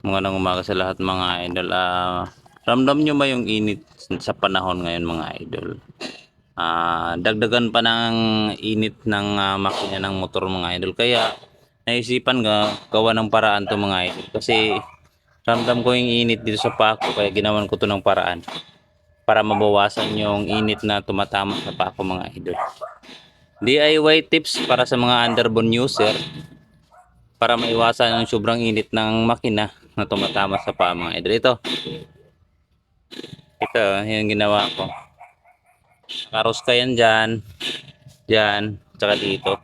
Magandang umaga sa lahat mga idol. Ramdam nyo ba yung init sa panahon ngayon mga idol? Dagdagan pa ng init ng makina ng motor mga idol. Kaya naisipan gawa ng paraan to mga idol. Kasi ramdam ko yung init dito sa pako kaya ginawan ko to ng paraan para mabawasan yung init na tumatama sa pako mga idol. DIY tips para sa mga underbone user para maiwasan ang sobrang init ng makina na tumatama sa paa mga idol. Ito yung ginawa ko. Karos ka yan dyan, tsaka dito.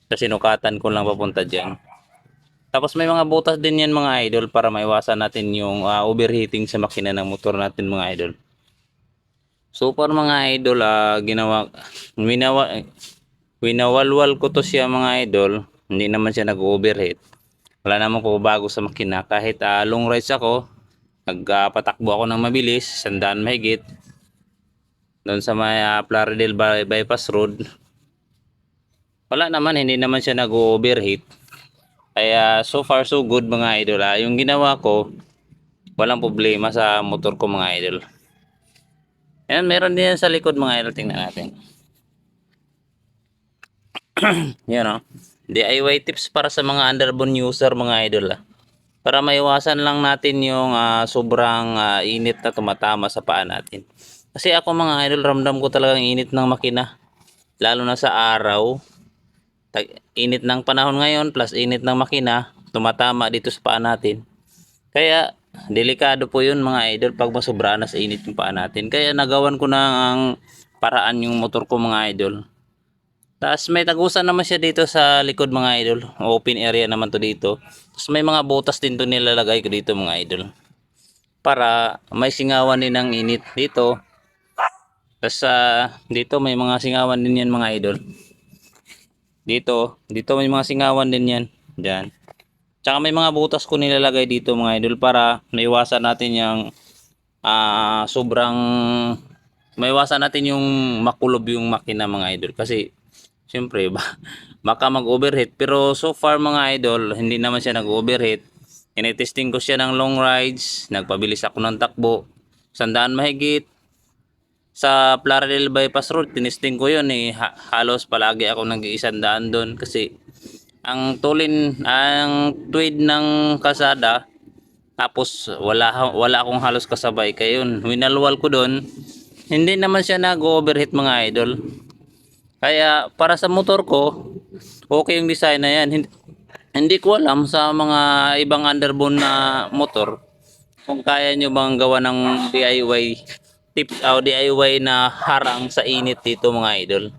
Kasi sinukatan ko lang papunta dyan. Tapos may mga butas din yan mga idol para maiwasan natin yung overheating sa makina ng motor natin mga idol. So para mga idol, winawalwal ko to siya mga idol. Hindi naman siya nag-overheat. Wala naman po bago sa makina. Kahit long rides ako, nagpatakbo ako ng mabilis, 100 mahigit. Doon sa may Plaridel Bypass Road. Wala naman, hindi naman siya nag-overheat. Kaya so far so good mga idol. Yung ginawa ko, walang problema sa motor ko mga idol. Ayan, meron din yan sa likod mga idol. Tingnan natin. Yan o. DIY tips para sa mga underbone user mga idol. Para maiwasan lang natin yung sobrang init na tumatama sa paa natin. Kasi ako mga idol, ramdam ko talagang init ng makina. Lalo na sa araw. Init ng panahon ngayon plus init ng makina, tumatama dito sa paa natin. Kaya delikado po yun mga idol pag masobra na sa init yung paa natin. Kaya nagawan ko na ang paraan yung motor ko mga idol. Tapos may tagusan naman siya dito sa likod mga idol. Open area naman to dito. Tapos may mga butas din to nilalagay ko dito mga idol. Para may singawan din ng init dito. Tapos dito may mga singawan din yan mga idol. Dito may mga singawan din yan. Diyan. Tsaka may mga butas ko nilalagay dito mga idol para maiwasan natin yung sobrang maiwasan natin yung makulob yung makina mga idol. Kasi siyempre baka mag-overheat. Pero so far mga idol, hindi naman siya nag-overheat. Tinetesting ko siya ng long rides. Nagpabilis ako ng takbo. 100 mahigit. Sa Plaridel Bypass Road, tinesting ko yun eh. Halos palagi ako nag-100 doon kasi ang tuwid ng kasada, tapos wala akong halos kasabay. Kaya yun, winalwal ko doon. Hindi naman siya nag-overheat mga idol. Kaya para sa motor ko, okay yung design na yan. Hindi ko alam sa mga ibang underbone na motor kung kaya nyo bang gawa ng DIY tips o DIY na harang sa init dito mga idol.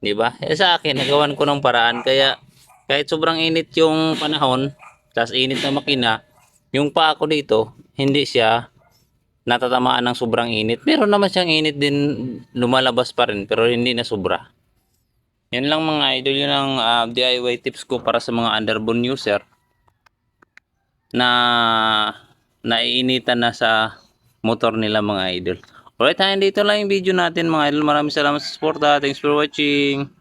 'Di ba? Sa akin nagawan ko ng paraan kaya kahit sobrang init yung panahon, tas init na makina, yung paa ko dito hindi siya natatamaan ng sobrang init. Meron naman siyang init din lumalabas pa rin pero hindi na sobra. Yan lang mga idol, yun ang DIY tips ko para sa mga underbone user na naiinitan na sa motor nila mga idol. Alright, dito lang yung video natin mga idol. Maraming salamat sa support. Thanks for watching.